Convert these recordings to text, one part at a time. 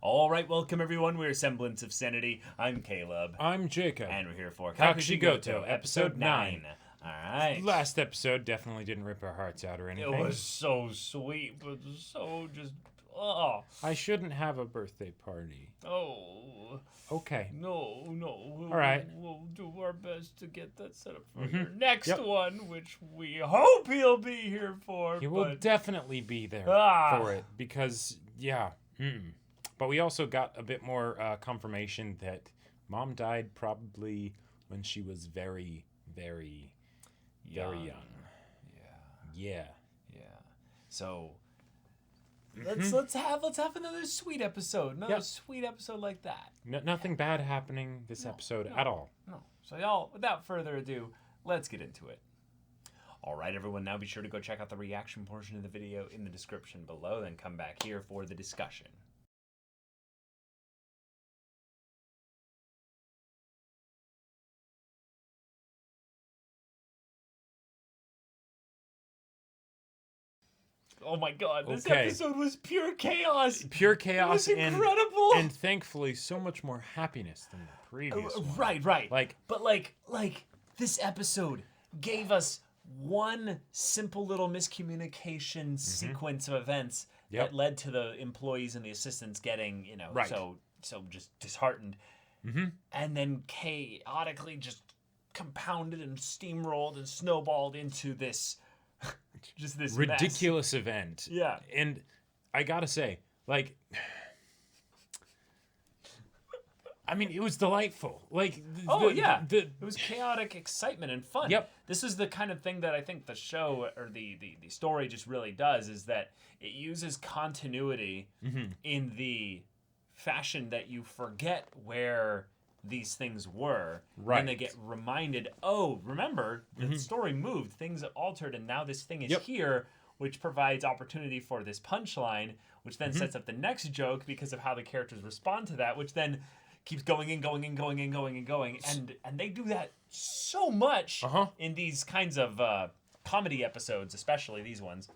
All right, welcome everyone. We're Semblance of Sanity. I'm Caleb. I'm Jacob. And we're here for Kakushigoto, episode 9. All right. Last episode definitely didn't rip our hearts out or It anything. was so sweet, but so just... Oh. I shouldn't have a birthday party. Oh. Okay. No. All right. We'll do our best to get that set up for your next Yep. one, which we hope he'll be here for. He will definitely be there for it because, yeah. But we also got a bit more confirmation that Mom died probably when she was very, very, very young. Yeah. So let's have another sweet episode. Another sweet episode like that. Nothing bad happening this episode at all. No. So y'all, without further ado, let's get into it. All right, everyone. Now be sure to go check out the reaction portion of the video in the description below. Then come back here for the discussion. Oh my god, this episode was pure chaos. Pure chaos. It was incredible. And thankfully so much more happiness than the previous one. Right. Like This episode gave us one simple little miscommunication sequence of events that led to the employees and the assistants getting, so just disheartened. And then chaotically just compounded and steamrolled and snowballed into this just this ridiculous mess. Event. Yeah. And I gotta say, I mean, it was delightful. It was chaotic excitement and fun. Yep. This is the kind of thing that I think the show or the story just really does, is that it uses continuity in the fashion that you forget where these things were. Right. And they get reminded, oh, remember, the story moved, things altered, and now this thing is here, which provides opportunity for this punchline, which then sets up the next joke because of how the characters respond to that, which then keeps going and they do that so much in these kinds of comedy episodes, especially these ones.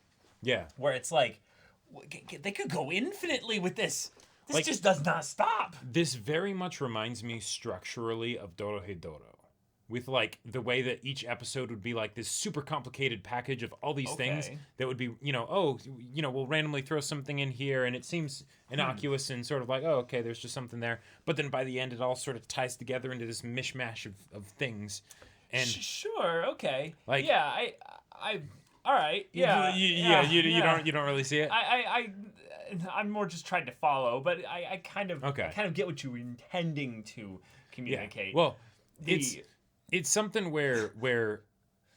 Yeah. Where it's like, they could go infinitely with this. This just does not stop. This very much reminds me structurally of Dorohedoro. With the way that each episode would be like this super complicated package of all these things that would be, we'll randomly throw something in here and it seems innocuous and sort of like, oh, okay, there's just something there. But then by the end, it all sort of ties together into this mishmash of things. And sure, okay. All right, You don't really see it. I'm more just trying to follow, but I kind of get what you were intending to communicate. Yeah. Well, it's something where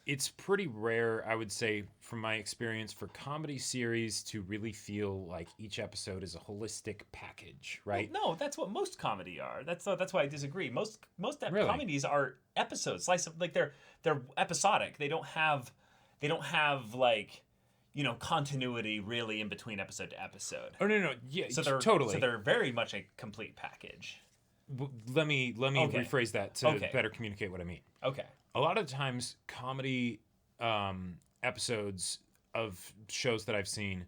it's pretty rare, I would say, from my experience, for comedy series to really feel like each episode is a holistic package, right? Well, no, that's what most comedy are. That's why I disagree. Most Really? comedies are episodes, they're episodic. They don't have continuity really in between episode to episode. Oh no, yeah, so totally. So they're very much a complete package. Let me rephrase that to better communicate what I mean. Okay. A lot of times, comedy episodes of shows that I've seen,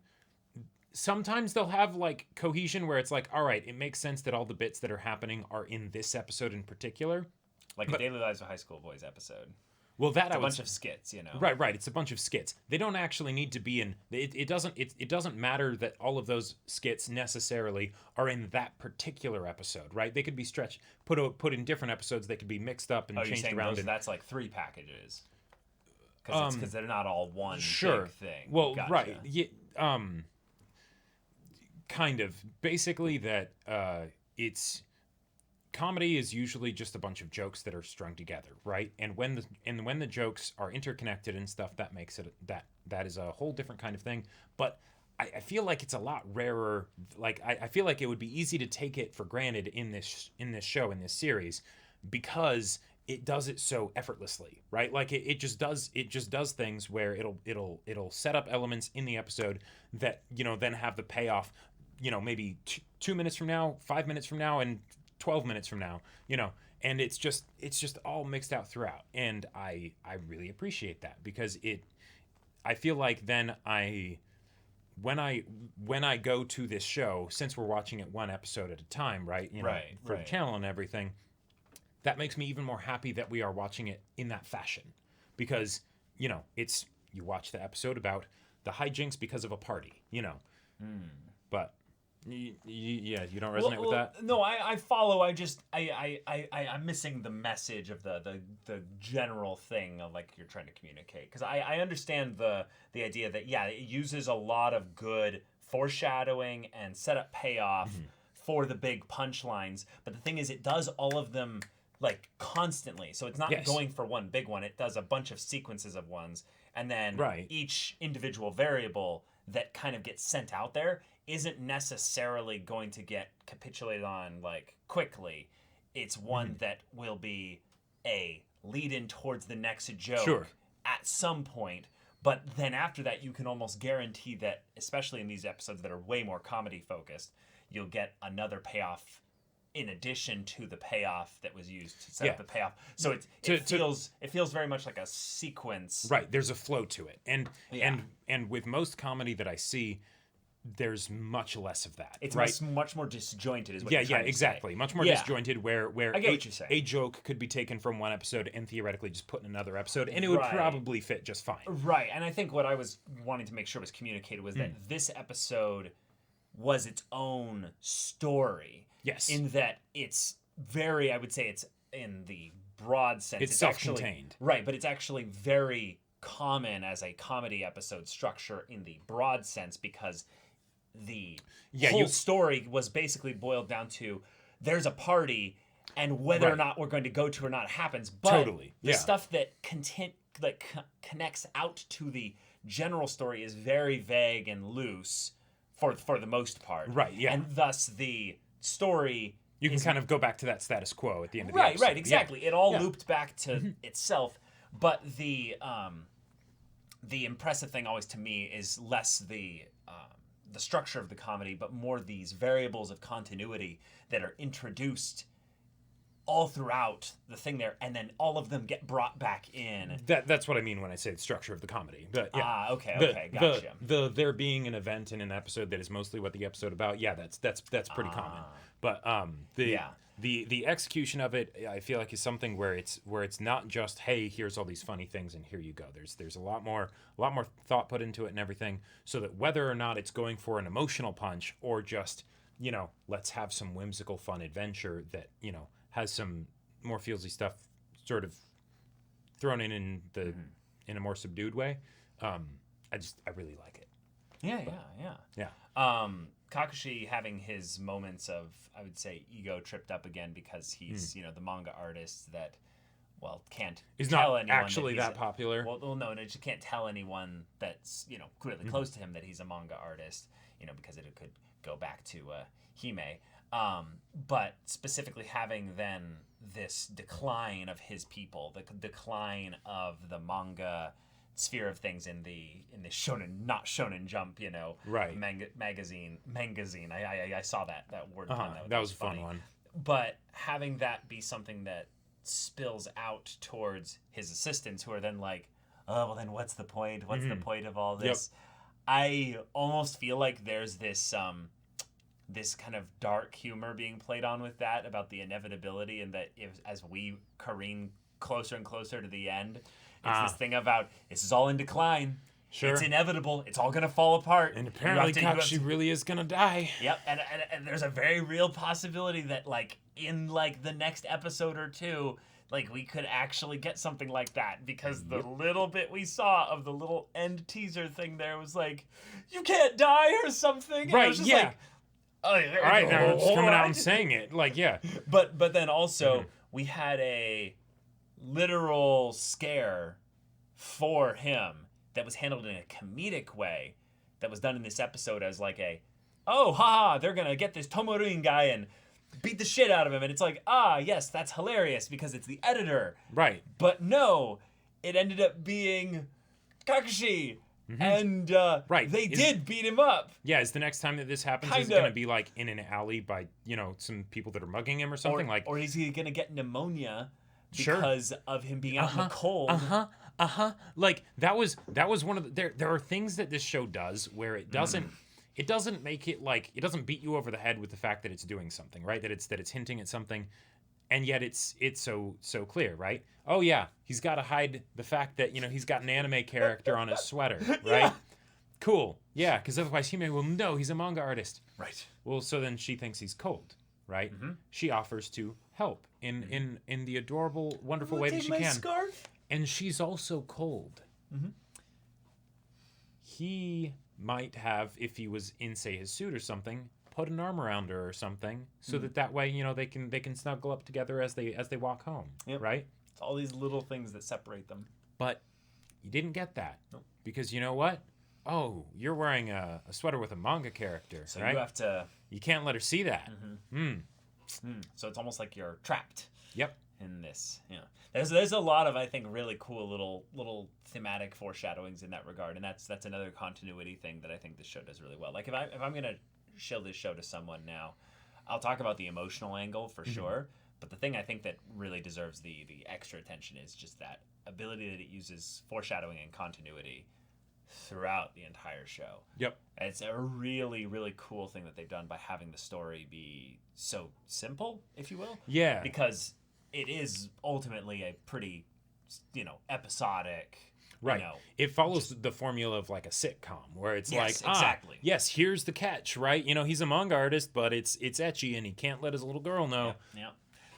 sometimes they'll have cohesion where it's like, all right, it makes sense that all the bits that are happening are in this episode in particular. Like a Daily Lives of High School Boys episode. Well, it's a bunch of skits, Right. It's a bunch of skits. They don't actually need to be in. It doesn't matter that all of those skits necessarily are in that particular episode, right? They could be stretched, put in different episodes. They could be mixed up and changed around. That's like 3 packages. Because they're not all one big thing. Well, gotcha. Right. Yeah. Kind of. Basically, that it's. Comedy is usually just a bunch of jokes that are strung together, right? And when the jokes are interconnected and stuff, that makes it that is a whole different kind of thing. But I feel like it's a lot rarer. I feel like it would be easy to take it for granted in this show, in this series, because it does it so effortlessly, right? It just does things where it'll set up elements in the episode that then have the payoff, maybe 2 minutes from now, 5 minutes from now, and 12 minutes from now, and it's just all mixed out throughout. And I really appreciate that, because I feel like then I when I go to this show, since we're watching it one episode at a time, right? You know, for the channel and everything, that makes me even more happy that we are watching it in that fashion, because you know, it's, you watch the episode about the hijinks because of a party, you know, but. Yeah, you don't resonate with that? No, I follow. I'm missing the message of the general thing of like you're trying to communicate, because I understand the idea that it uses a lot of good foreshadowing and setup payoff for the big punchlines, but the thing is, it does all of them like constantly, so it's not going for one big one. It does a bunch of sequences of ones, and then each individual variable that kind of gets sent out there isn't necessarily going to get capitulated on like quickly. It's one that will be a lead in towards the next joke at some point. But then after that, you can almost guarantee that, especially in these episodes that are way more comedy focused, you'll get another payoff in addition to the payoff that was used to set up the payoff. So it feels very much like a sequence. Right. There's a flow to it. And with most comedy that I see, there's much less of that. It's much more disjointed, is what you're trying to exactly. say. Much more disjointed, where I get what you're saying. A joke could be taken from one episode and theoretically just put in another episode, and it would probably fit just fine. Right, and I think what I was wanting to make sure was communicated was that this episode was its own story. Yes. In that it's very, I would say it's in the broad sense. It's self-contained. Right, but it's actually very common as a comedy episode structure in the broad sense, because the whole story was basically boiled down to there's a party, and whether or not we're going to go to or not happens. But the stuff that connects out to the general story is very vague and loose for the most part. Right, yeah. And thus the story... You can kind of go back to that status quo at the end of the episode. Right, exactly. It all looped back to itself. But the impressive thing always to me is less the structure of the comedy, but more these variables of continuity that are introduced all throughout the thing there, and then all of them get brought back in. That's what I mean when I say the structure of the comedy. But okay, gotcha. The there being an event in an episode that is mostly what the episode about. Yeah, that's pretty common. But the execution of it, I feel like, is something where it's not just, hey, here's all these funny things and here you go. There's a lot more thought put into it and everything, so that whether or not it's going for an emotional punch or just, you know, let's have some whimsical fun adventure that, you know, has some more feelsy stuff sort of thrown in a more subdued way. I really like it. Yeah. Kakushi having his moments of, I would say, ego tripped up again because he's, you know, the manga artist that, well, can't he's tell not anyone actually that popular. Well, no, just can't tell anyone that's, you know, really close to him that he's a manga artist, you know, because it could go back to Hime. But specifically having then this decline of his people, the decline of the manga sphere of things in the shonen, not Shonen Jump, you know, magazine. I saw that word pun. That was a funny. Fun one. But having that be something that spills out towards his assistants, who are then like, oh, well, then what's the point? What's the point of all this? Yep. I almost feel like there's this this kind of dark humor being played on with that, about the inevitability, and that as we careen closer and closer to the end, it's this thing about, this is all in decline. Sure. It's inevitable. It's all going to fall apart. And apparently Kakushi really is going to die. Yep. And there's a very real possibility that, like, in, like, the next episode or two, like, we could actually get something like that, because the little bit we saw of the little end teaser thing there was like, you can't die or something. And right, I was just like, all right, now it's coming out and saying it. Like, yeah. But then also, we had a literal scare for him that was handled in a comedic way, that was done in this episode as like a, oh, haha, they're going to get this Tomorin guy and beat the shit out of him. And it's like, yes, that's hilarious because it's the editor. Right. But no, it ended up being Kakushi. And they did beat him up. Yeah, is the next time that this happens, is it going to be like in an alley by, you know, some people that are mugging him or something? Or is he going to get pneumonia because of him being out in the cold. Like that was one of the, there are things that this show does where it doesn't make it like, it doesn't beat you over the head with the fact that it's doing something, right? That it's hinting at something, and yet it's so clear, right? Oh yeah, he's got to hide the fact that, you know, he's got an anime character on his sweater, right? Yeah. Cool. Yeah, because otherwise Hime will know he's a manga artist. Right. Well, so then she thinks he's cold, right? She offers to help in the adorable, wonderful way that she can. Scarf? And she's also cold. He might have, if he was in, say, his suit or something, put an arm around her or something, so that way, you know, they can snuggle up together as they walk home, right? It's all these little things that separate them. But you didn't get that. Nope. Because you know what? Oh, you're wearing a sweater with a manga character, So right? you have to... You can't let her see that. So it's almost like you're trapped. Yep. In this, yeah, there's a lot of, I think, really cool little thematic foreshadowings in that regard, and that's another continuity thing that I think this show does really well. Like if I'm gonna show this show to someone now, I'll talk about the emotional angle for sure, but the thing I think that really deserves the extra attention is just that ability that it uses foreshadowing and continuity throughout the entire show. Yep. And it's a really, really cool thing that they've done by having the story be so simple, if you will. Yeah. Because it is ultimately a pretty, you know, episodic. Right. You know, it follows the formula of like a sitcom where it's yes, like, exactly. Yes, here's the catch, right? You know, he's a manga artist, but it's ecchi and he can't let his little girl know. Yeah.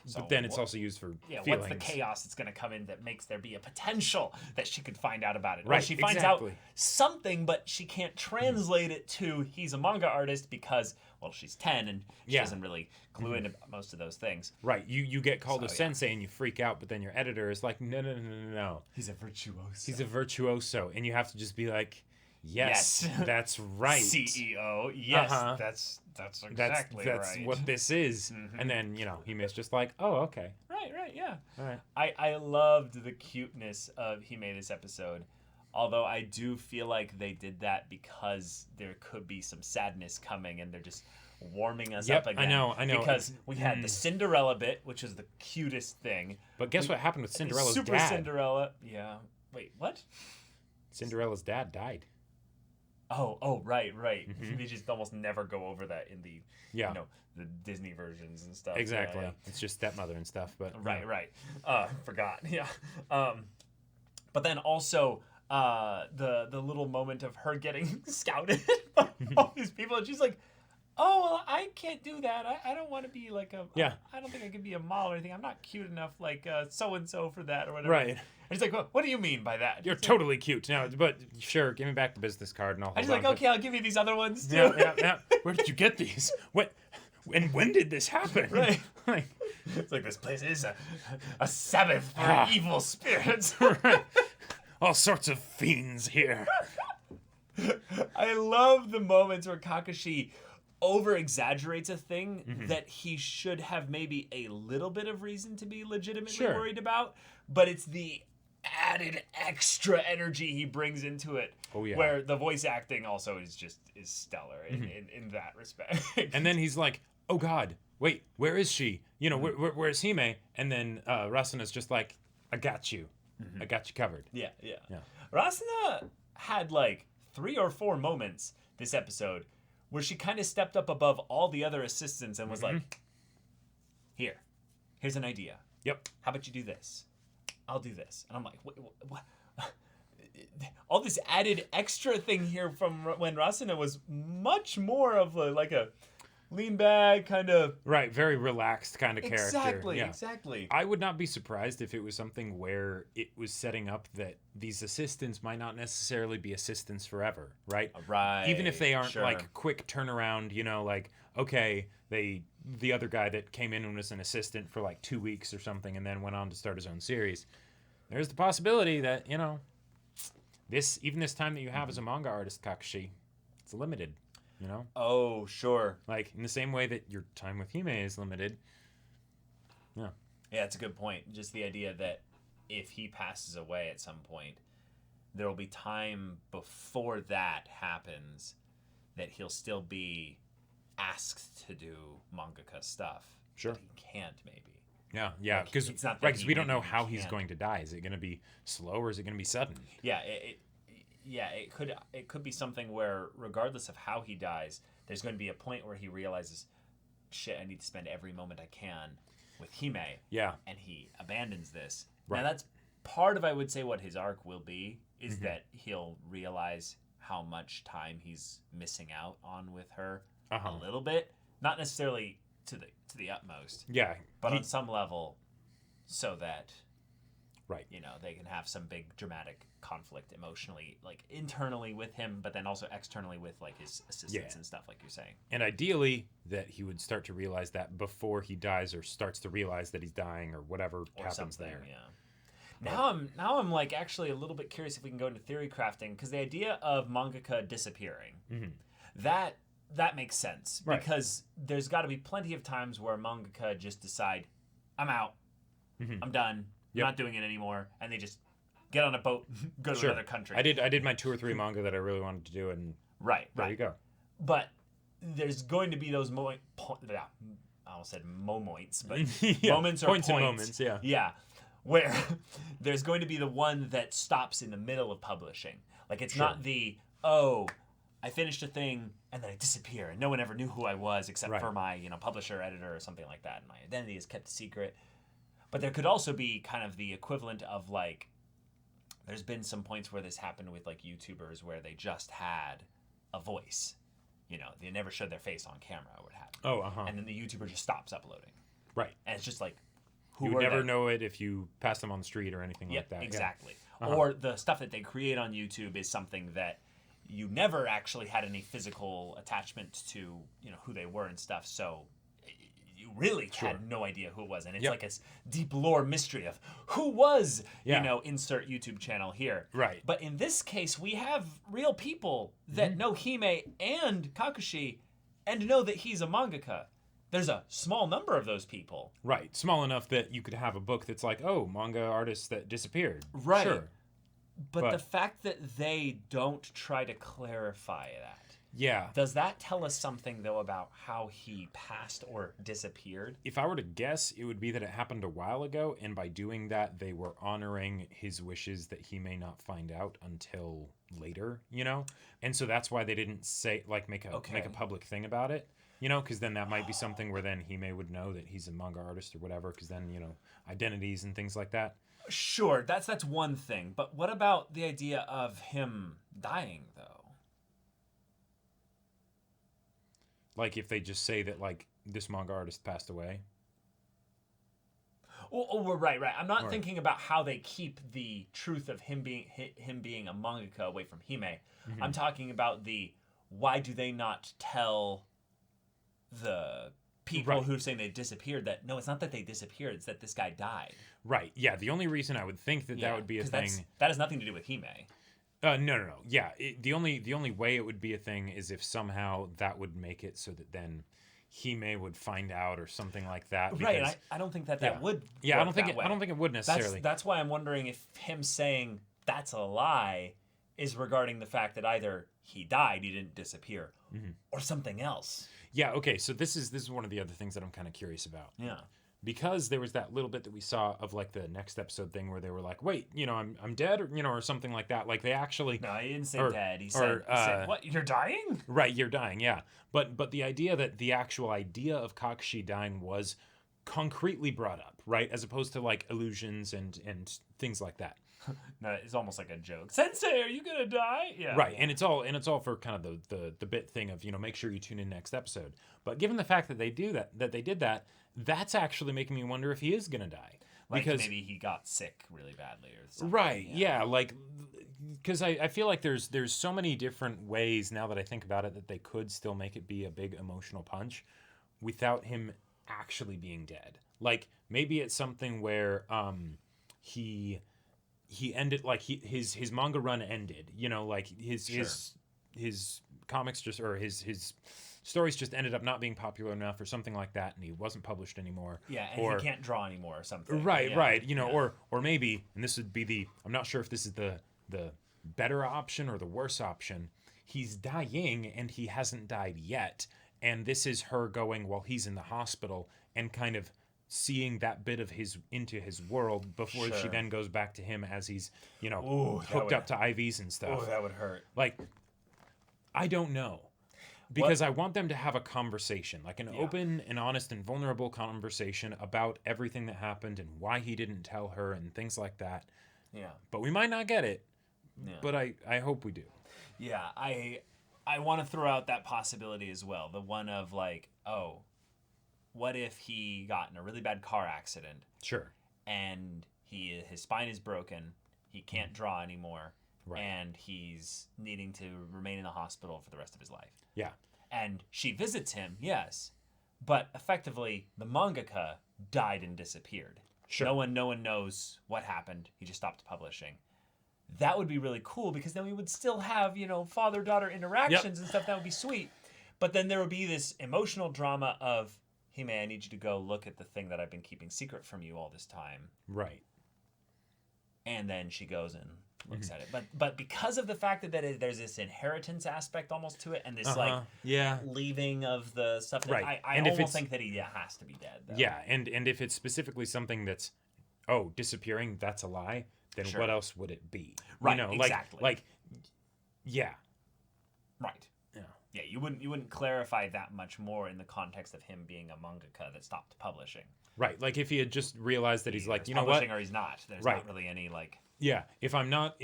So But then it's also used for feelings. what's the chaos that's going to come in that makes there be a potential that she could find out about it? Right, Or she finds out something, but she can't translate it to he's a manga artist because, well, she's 10 and she doesn't really clue into most of those things. Right. You get called a sensei and you freak out, but then your editor is like, no. He's a virtuoso. He's a virtuoso. And you have to just be like, yes. That's right. CEO. Yes, that's exactly right. That's what this is. And then, you know, Hime's just like, oh, okay. Right, yeah. All right. I loved the cuteness of Hime this episode. Although I do feel like they did that because there could be some sadness coming and they're just warming us up again. I know. Because we had the Cinderella bit, which is the cutest thing. But guess what happened with Cinderella's Super dad? Cinderella. Yeah. Wait, what? Cinderella's dad died. Oh, right. They just almost never go over that in the, you know, the Disney versions and stuff. Exactly. Yeah. It's just stepmother and stuff, but Right. Forgot. Yeah. But then also the little moment of her getting scouted by all these people, and she's like, "Oh, well, I can't do that. I don't want to be like a. I don't think I could be a model or anything. I'm not cute enough like so and so for that or whatever." Right. And he's like, "What do you mean by that?" You're totally cute. No, but sure, give me back the business card and I'll hold I was like, on "Okay, I'll give you these other ones too." Yeah. Where did you get these? What? And when did this happen? Right. Like, it's like this place is a Sabbath for evil spirits. Right. All sorts of fiends here. I love the moments where Kakushi over-exaggerates a thing that he should have maybe a little bit of reason to be legitimately worried about, but it's the added extra energy he brings into it. Oh, yeah. Where the voice acting also is stellar in that respect. And then he's like, oh God, wait, where is she? You know, where's Hime? And then Rasuna's just like, I got you. I got you covered. Yeah. Rasuna had like 3 or 4 moments this episode where she kind of stepped up above all the other assistants and was like, here's an idea. Yep. How about you do this? I'll do this. And I'm like, what? All this added extra thing here from when Rasuna was much more of like a lean back kind of... Right, very relaxed kind of character. Exactly. I would not be surprised if it was something where it was setting up that these assistants might not necessarily be assistants forever, right? Right. Even if they aren't like quick turnaround, you know, like, okay, the other guy that came in and was an assistant for like 2 weeks or something and then went on to start his own series. There's the possibility that, you know, this time that you have as a manga artist, Kakushi, it's limited. You know? Oh, sure. Like, in the same way that your time with Hime is limited. Yeah. Yeah, it's a good point. Just the idea that if he passes away at some point, there will be time before that happens that he'll still be asked to do mangaka stuff. Sure. But he can't, maybe. Yeah, Like, because it's not that he we don't know maybe how he's can't. going to die. Is it going to be slow or is it going to be sudden? Yeah, it could be something where regardless of how he dies, there's going to be a point where he realizes, shit, I need to spend every moment I can with Hime. Yeah. And he abandons this. Right. Now that's part of, I would say, what his arc will be, is that he'll realize how much time he's missing out on with her a little bit. Not necessarily to the utmost. Yeah. But on some level, so that right. they can have some big dramatic conflict emotionally, like internally with him, but then also externally with like his assistants and stuff, like you're saying. And ideally, that he would start to realize that before he dies, or starts to realize that he's dying, or whatever happens there. Yeah. Now I'm like actually a little bit curious if we can go into theory crafting, because the idea of mangaka disappearing, that makes sense, because there's got to be plenty of times where mangaka just decide, I'm out, I'm done. I'm not doing it anymore, and they just get on a boat, go to another country. I did my 2 or 3 manga that I really wanted to do, and there you go. But there's going to be those I almost said moments, but moments or points. And moments, yeah, where there's going to be the one that stops in the middle of publishing. Like it's not the I finished a thing and then I disappear and no one ever knew who I was except for my publisher, editor, or something like that, and my identity is kept a secret. But there could also be kind of the equivalent of like, there's been some points where this happened with like YouTubers where they just had a voice. They never showed their face on camera or what have you. And then the YouTuber just stops uploading. Right. And it's just like, you would never know it if you pass them on the street or anything like that. Exactly. Or the stuff that they create on YouTube is something that you never actually had any physical attachment to, who they were and stuff. So you really had no idea who it was. And it's like this deep lore mystery of who was, insert YouTube channel here. Right. But in this case, we have real people that know Hime and Kakushi and know that he's a mangaka. There's a small number of those people. Right. Small enough that you could have a book that's like, manga artists that disappeared. Right. Sure. But the fact that they don't try to clarify that. Yeah. Does that tell us something, though, about how he passed or disappeared? If I were to guess, it would be that it happened a while ago, and by doing that, they were honoring his wishes that he may not find out until later, And so that's why they didn't say, like, make a public thing about it, because then that might be something where then Hime would know that he's a manga artist or whatever, because then, identities and things like that. Sure, that's one thing. But what about the idea of him dying, though? Like if they just say that like this manga artist passed away. Oh, right. I'm not thinking about how they keep the truth of him being a mangaka away from Hime. I'm talking about why do they not tell the people who are saying they disappeared that no, it's not that they disappeared, it's that this guy died. Right. Yeah. The only reason I would think that would be a thing that has nothing to do with Hime. No. Yeah, the only way it would be a thing is if somehow that would make it so that then Hime would find out or something like that. Because, right, and I don't think that would. Yeah, I don't think it would necessarily. That's why I'm wondering if him saying that's a lie is regarding the fact that either he died, he didn't disappear, or something else. Yeah. Okay. So this is one of the other things that I'm kind of curious about. Yeah. Because there was that little bit that we saw of like the next episode thing where they were like, wait, I'm dead, or something like that. Like they actually. No, he didn't say dead. He said, what? You're dying? Right, you're dying. Yeah, but the idea that the actual idea of Kakushi dying was concretely brought up, right, as opposed to like illusions and things like that. No, it's almost like a joke. Sensei, are you gonna die? Yeah. Right, and it's all for kind of the bit thing of make sure you tune in next episode. But given the fact that they did that, that's actually making me wonder if he is gonna die. Like because maybe he got sick really badly or something. Right. Yeah. Like, because I feel like there's so many different ways now that I think about it that they could still make it be a big emotional punch without him actually being dead. Like maybe it's something where he ended like his manga run ended. Like his comics just or his stories just ended up not being popular enough or something like that, and he wasn't published anymore. Yeah, and he can't draw anymore or something. Right. Or maybe, and this would be I'm not sure if this is the better option or the worse option. He's dying and he hasn't died yet, and this is her going while he's in the hospital and kind of seeing that bit of into his world before she Sure. then goes back to him as he's, you know, Ooh, that hooked would- up to IVs and stuff. Oh, that would hurt. Like, I don't know. Because I want them to have a conversation, like an open and honest and vulnerable conversation about everything that happened and why he didn't tell her and things like that. Yeah. But we might not get it. Yeah. But I hope we do. Yeah, I want to throw out that possibility as well. The one of like, oh, what if he got in a really bad car accident Sure. and his spine is broken, he can't draw anymore, Right. and he's needing to remain in the hospital for the rest of his life. Yeah. And she visits him, yes, but effectively the mangaka died and disappeared. Sure. No one knows what happened. He just stopped publishing. That would be really cool because then we would still have, father-daughter interactions and stuff. That would be sweet. But then there would be this emotional drama of, hey man, I need you to go look at the thing that I've been keeping secret from you all this time. Right. And then she goes and looks at it. But because of the fact that there's this inheritance aspect almost to it and this leaving of the stuff, that Right. I And if almost it's- think that he has to be dead. Though. Yeah, and if it's specifically something that's, disappearing, that's a lie, then Sure. what else would it be? Right, Exactly. Yeah. Right. Yeah. Yeah, you wouldn't clarify that much more in the context of him being a mangaka that stopped publishing. Right. Like if he had just realized that he's like, He's you know what? publishing or he's not. There's Right. not really any Yeah. If I'm not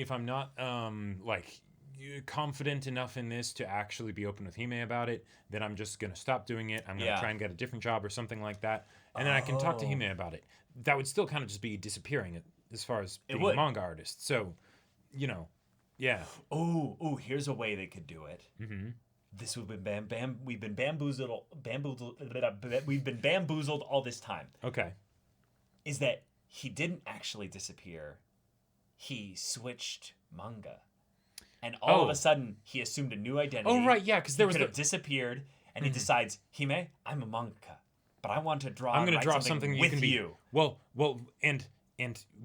confident enough in this to actually be open with Hime about it, then I'm just gonna stop doing it. I'm gonna try and get a different job or something like that, and then I can talk to Hime about it. That would still kind of just be disappearing as far as being a manga artist. So, yeah. Oh, here's a way they could do it. Mm-hmm. This would be we've been bamboozled all this time. Okay. Is that he didn't actually disappear. He switched manga. And all of a sudden, he assumed a new identity. Oh, right, yeah, because there was could have disappeared, and he decides, Hime, I'm a mangaka, but I want to draw. I'm going to draw something you with can be. you. Well, and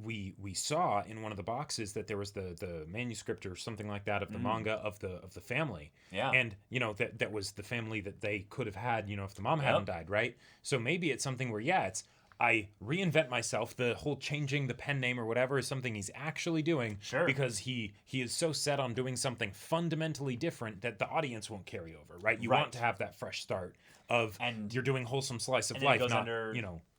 we saw in one of the boxes that there was the manuscript or something like that of the manga of the family. Yeah. And that was the family that they could have had, if the mom hadn't died, right? So maybe it's something where it's I reinvent myself. The whole changing the pen name or whatever is something he's actually doing. Sure. Because he is so set on doing something fundamentally different that the audience won't carry over, right? You want to have that fresh start of And you're doing wholesome slice of and life, it goes not under,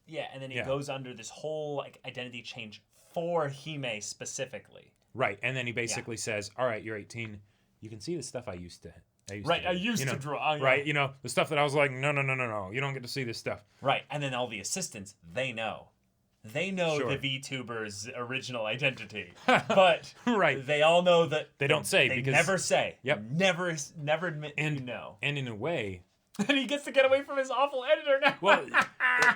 Yeah, and then he goes under this whole identity change for Hime specifically. Right, and then he basically says, "All right, you're 18. You can see the stuff I used to." I used to draw. Right, the stuff that I was like, no, you don't get to see this stuff. Right, and then all the assistants, they know. They know Sure. the VTuber's original identity, but Right. they all know that They don't say they because never say. Yep. Never admit you know. And in a way, And he gets to get away from his awful editor now. well,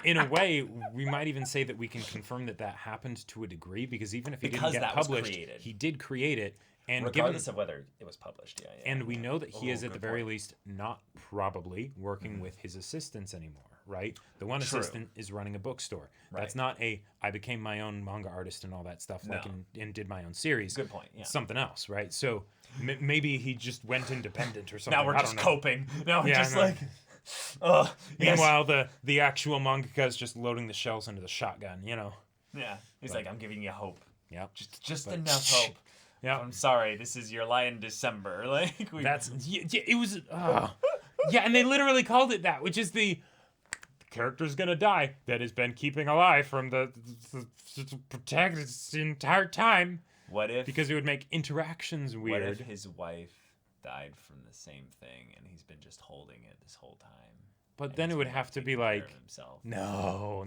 in a way, we might even say that we can confirm that happened to a degree because even if he Because didn't get that was published, created. he did create it. And Regardless of whether it was published, yeah. And we know that he is at the good very point. least not probably working with his assistants anymore, right? The one True. assistant is running a bookstore. Right. That's not I became my own manga artist and all that stuff, No. and did my own series. Good point, yeah. It's something else, right? So maybe he just went independent or something. Now we're I just don't know. coping. Now we're Yeah, just no. like, yes. Meanwhile, the actual mangaka is just loading the shells into the shotgun, Yeah, he's like, I'm giving you hope. Yeah. Just enough hope. Yeah. I'm sorry, this is your lie in December. Like It was yeah, and they literally called it that, which is the character's gonna die that has been keeping alive from the protagonist the entire time. What if Because it would make interactions weird. What if his wife died from the same thing and he's been just holding it this whole time? But then it would have to be Taking care like of himself. no.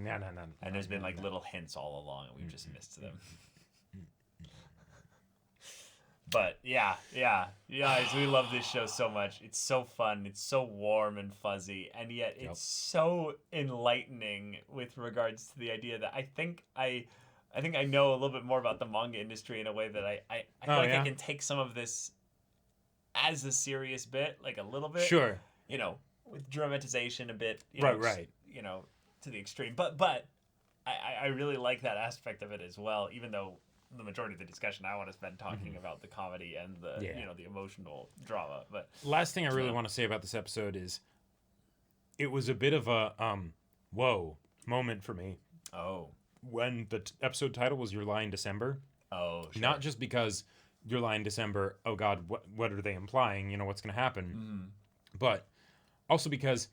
And there's been like little hints all along and we've just missed them. But yeah, guys, we love this show so much. It's so fun. It's so warm and fuzzy, and yet it's so enlightening with regards to the idea that I think I know a little bit more about the manga industry in a way that I feel like I can take some of this as a serious bit, like a little bit. Sure. With dramatization a bit. Right. To the extreme. But I really like that aspect of it as well, even though the majority of the discussion I want to spend talking about the comedy and the the emotional drama. But last thing I really want to say about this episode is it was a bit of a whoa moment for me Oh. when the episode title was Your Lie in December. Oh, sure. Not just because Your Lie in December, oh God, what are they implying? You know, what's going to happen? But also because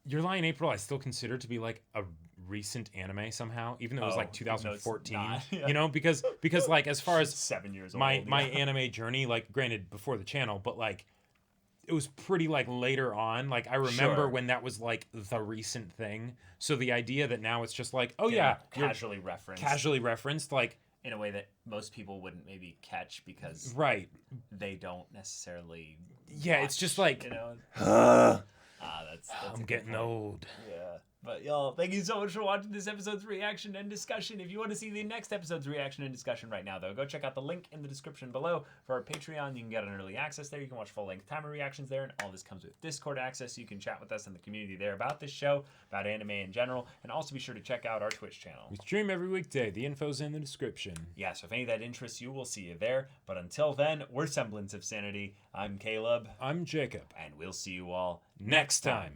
Your Lie in April I still consider to be like a recent anime somehow, even though it was like 2014. Yeah. You know, because like as far as 7 years old. my anime journey, like granted before the channel, but like it was pretty like later on. Like I remember when that was like the recent thing. So the idea that now it's just like, oh yeah, casually referenced, like in a way that most people wouldn't maybe catch because right, they don't necessarily. Yeah, it's just like, you know. That's I'm getting old. Yeah. But y'all, thank you so much for watching this episode's reaction and discussion. If you want to see the next episode's reaction and discussion right now, though, go check out the link in the description below for our Patreon. You can get an early access there. You can watch full-length timer reactions there, and all this comes with Discord access. So you can chat with us in the community there about this show, about anime in general, and also be sure to check out our Twitch channel. We stream every weekday. The info's in the description. Yeah, so if any of that interests you, we'll see you there. But until then, we're Semblance of Sanity. I'm Caleb. I'm Jacob. And we'll see you all next time.